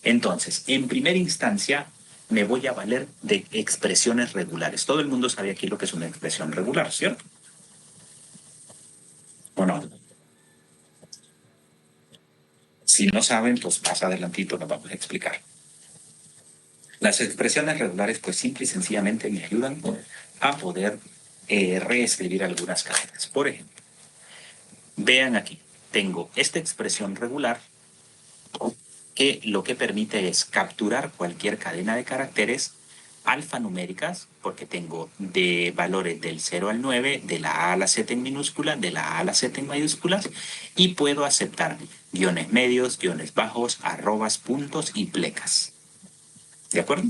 Entonces, en primera instancia, me voy a valer de expresiones regulares. Todo el mundo sabe aquí lo que es una expresión regular, ¿cierto? ¿O no? Si no saben, pues más adelantito nos vamos a explicar. Las expresiones regulares, pues simple y sencillamente me ayudan a poder reescribir algunas cadenas. Por ejemplo, vean aquí, tengo esta expresión regular que lo que permite es capturar cualquier cadena de caracteres alfanuméricas, porque tengo de valores del 0 al 9, de la A a la Z en minúscula, de la A a la Z en mayúsculas, y puedo aceptar guiones medios, guiones bajos, arrobas, puntos y plecas. ¿De acuerdo?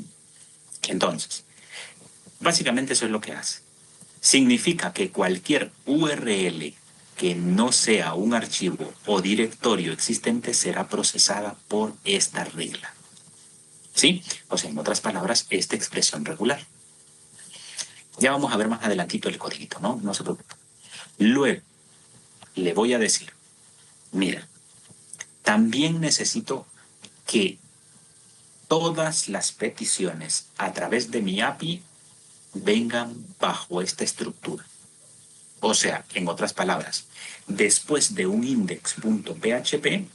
Entonces, Básicamente eso es lo que hace. Significa que cualquier URL que no sea un archivo o directorio existente será procesada por esta regla. ¿Sí? O sea, en otras palabras, esta expresión regular. Ya vamos a ver más adelantito el código, ¿no? No se preocupe. Luego, le voy a decir, mira, también necesito que todas las peticiones a través de mi API vengan bajo esta estructura. O sea, en otras palabras, después de un index.php,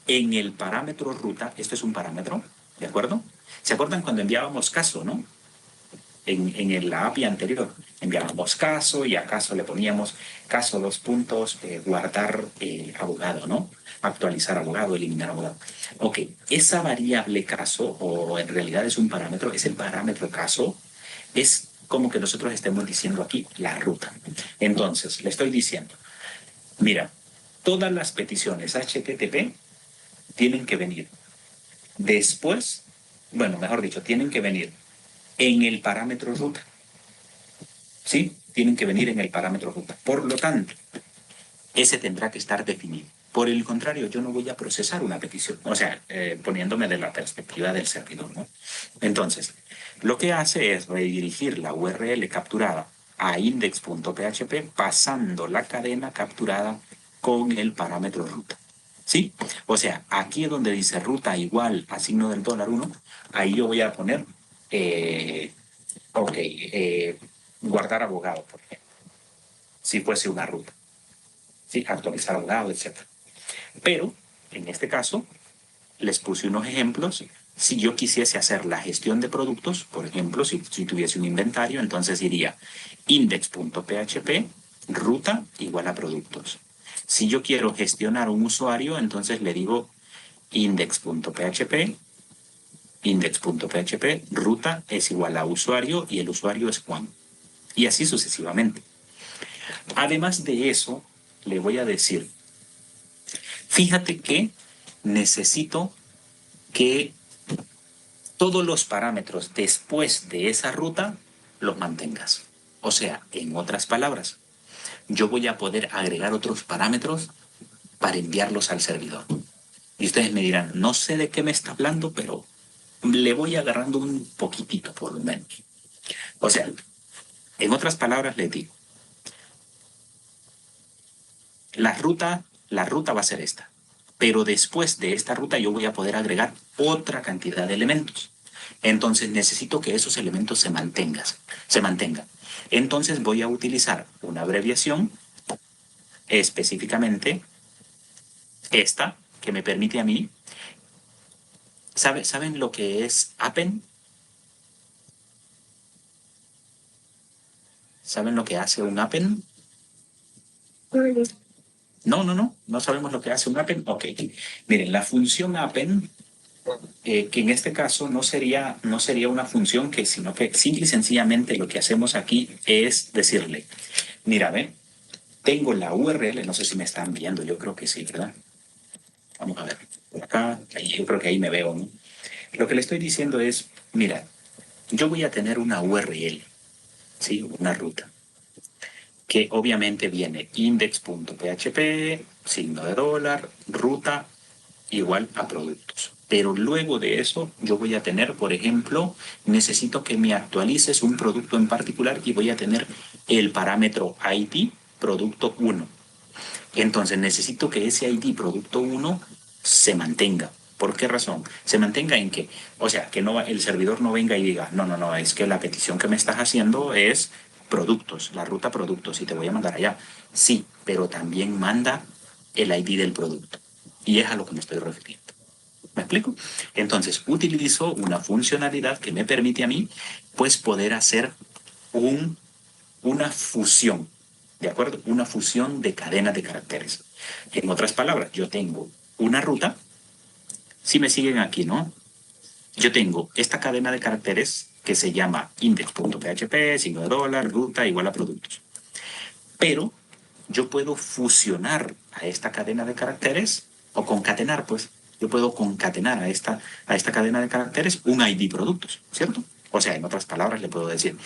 en el parámetro ruta, esto es un parámetro, ¿de acuerdo? ¿Se acuerdan cuando enviábamos caso, no? En la API anterior enviábamos caso y a caso le poníamos caso dos puntos, guardar abogado, ¿no? Actualizar abogado, eliminar abogado. Ok, esa variable caso, o en realidad es un parámetro, es el parámetro caso, es como que nosotros estemos diciendo aquí la ruta. Entonces, le estoy diciendo, mira, todas las peticiones HTTP tienen que venir después, bueno, mejor dicho, tienen que venir en el parámetro ruta. ¿Sí? Tienen que venir en el parámetro ruta. Por lo tanto, ese tendrá que estar definido. Por el contrario, yo no voy a procesar una petición, o sea, poniéndome de la perspectiva del servidor, ¿no? Entonces, lo que hace es redirigir la URL capturada a index.php pasando la cadena capturada con el parámetro ruta. ¿Sí? O sea, aquí es donde dice ruta igual a signo del $1, ahí yo voy a poner, ok, guardar abogado, por ejemplo, si fuese una ruta. ¿Sí? Actualizar abogado, etc. Pero, en este caso, les puse unos ejemplos. Si yo quisiese hacer la gestión de productos, por ejemplo, si tuviese un inventario, entonces diría index.php, ruta igual a productos. Si yo quiero gestionar un usuario, entonces le digo index.php, ruta es igual a usuario y el usuario es Juan. Y así sucesivamente. Además de eso, le voy a decir, fíjate que necesito que todos los parámetros después de esa ruta los mantengas. O sea, en otras palabras, yo voy a poder agregar otros parámetros para enviarlos al servidor. Y ustedes me dirán, no sé de qué me está hablando, pero le voy agarrando un poquitito por lo menos. O sea, en otras palabras les digo, la ruta va a ser esta. Pero después de esta ruta yo voy a poder agregar otra cantidad de elementos. Entonces necesito que esos elementos se mantengan. Entonces voy a utilizar una abreviación, específicamente esta, que me permite a mí. ¿Saben lo que es append? ¿Saben lo que hace un append? No sabemos lo que hace un append. Ok, miren, la función append, que en este caso no sería una función sino que simple y sencillamente lo que hacemos aquí es decirle, mira, ve, tengo la URL, no sé si me están viendo, yo creo que sí, ¿verdad? Vamos a ver, por acá, yo creo que ahí me veo, ¿no? Lo que le estoy diciendo es, mira, yo voy a tener una URL, ¿sí? Una ruta, que obviamente viene index.php, signo de dólar, ruta, igual a productos. Pero luego de eso yo voy a tener, por ejemplo, necesito que me actualices un producto en particular y voy a tener el parámetro ID producto 1. Entonces necesito que ese ID producto 1 se mantenga. ¿Por qué razón? Se mantenga en que, o sea, que no el servidor no venga y diga, no, es que la petición que me estás haciendo es productos, la ruta productos y te voy a mandar allá. Sí, pero también manda el ID del producto. Y es a lo que me estoy refiriendo. ¿Me explico? Entonces, utilizo una funcionalidad que me permite a mí, pues, poder hacer una fusión, ¿de acuerdo? Una fusión de cadenas de caracteres. En otras palabras, yo tengo una ruta, si me siguen aquí, ¿no? Yo tengo esta cadena de caracteres que se llama index.php, signo de dólar, ruta igual a productos. Pero yo puedo fusionar a esta cadena de caracteres o concatenar, pues. Yo puedo concatenar a esta cadena de caracteres un ID productos, ¿cierto? O sea, en otras palabras, le puedo decir,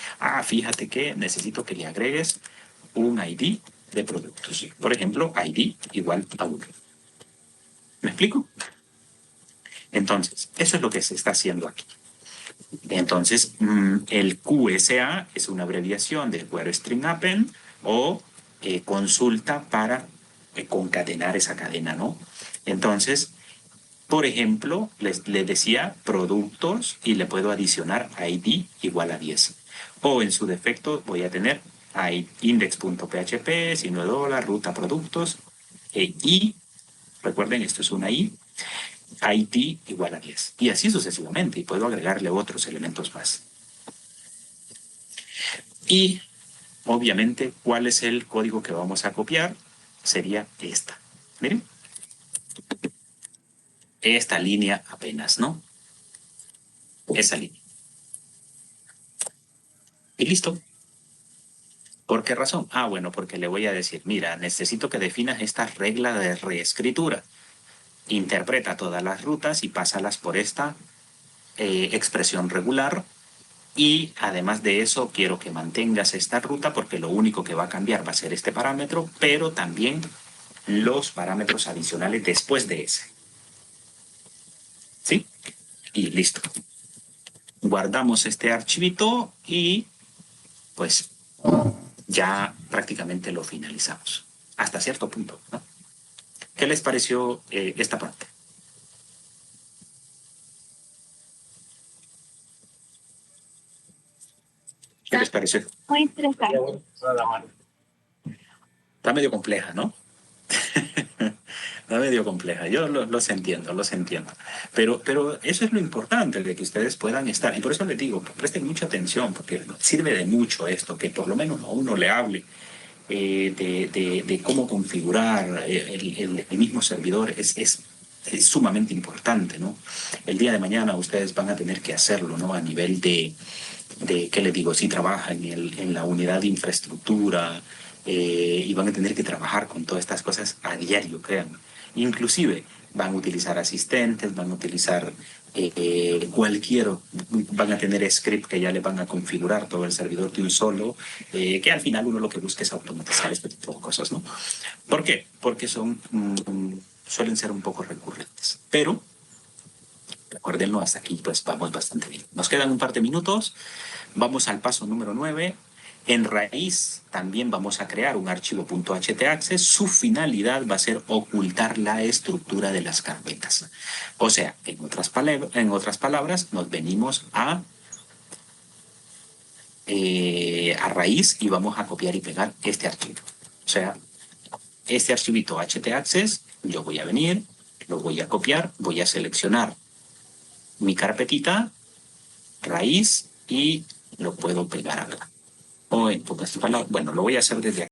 fíjate que necesito que le agregues un ID de productos. Por ejemplo, ID igual a 1. ¿Me explico? Entonces, eso es lo que se está haciendo aquí. Entonces, el QSA es una abreviación de Query String Append o consulta para concatenar esa cadena, ¿no? Entonces, por ejemplo, les decía productos y le puedo adicionar ID igual a 10. O en su defecto voy a tener index.php, signo de dólar, ruta productos, y, recuerden, esto es una ID igual a 10. Y así sucesivamente, y puedo agregarle otros elementos más. Y, obviamente, ¿cuál es el código que vamos a copiar? Sería esta. Miren. Esta línea apenas, ¿no? Esa línea. Y listo. ¿Por qué razón? Bueno, porque le voy a decir, mira, necesito que definas esta regla de reescritura. Interpreta todas las rutas y pásalas por esta expresión regular. Y además de eso, quiero que mantengas esta ruta porque lo único que va a cambiar va a ser este parámetro, pero también los parámetros adicionales después de ese. ¿Sí? Y listo. Guardamos este archivito y pues ya prácticamente lo finalizamos. Hasta cierto punto, ¿no? ¿Qué les pareció esta parte? ¿Qué les pareció? Muy interesante. Está medio compleja, ¿no? Está medio compleja. Yo los entiendo, los entiendo. Pero eso es lo importante, de que ustedes puedan estar. Y por eso les digo, presten mucha atención, porque sirve de mucho esto, que por lo menos a uno le hable de cómo configurar el mismo servidor. Es sumamente importante, ¿no? El día de mañana ustedes van a tener que hacerlo, ¿no? A nivel ¿qué les digo? Si trabajan en la unidad de infraestructura y van a tener que trabajar con todas estas cosas a diario, crean. Inclusive van a utilizar asistentes, van a utilizar van a tener script que ya le van a configurar todo el servidor de un solo, que al final uno lo que busca es automatizar este tipo de cosas, ¿no? ¿Por qué? Porque suelen ser un poco recurrentes. Pero recuérdenlo, hasta aquí pues vamos bastante bien. Nos quedan un par de minutos. Vamos al paso número 9. En raíz también vamos a crear un archivo .htaccess. Su finalidad va a ser ocultar la estructura de las carpetas. O sea, en otras palabras, nos venimos a raíz y vamos a copiar y pegar este archivo. O sea, este archivito htaccess, yo voy a venir, lo voy a copiar, voy a seleccionar mi carpetita, raíz, y lo puedo pegar acá. O en pocas palabras, bueno, lo voy a hacer desde aquí.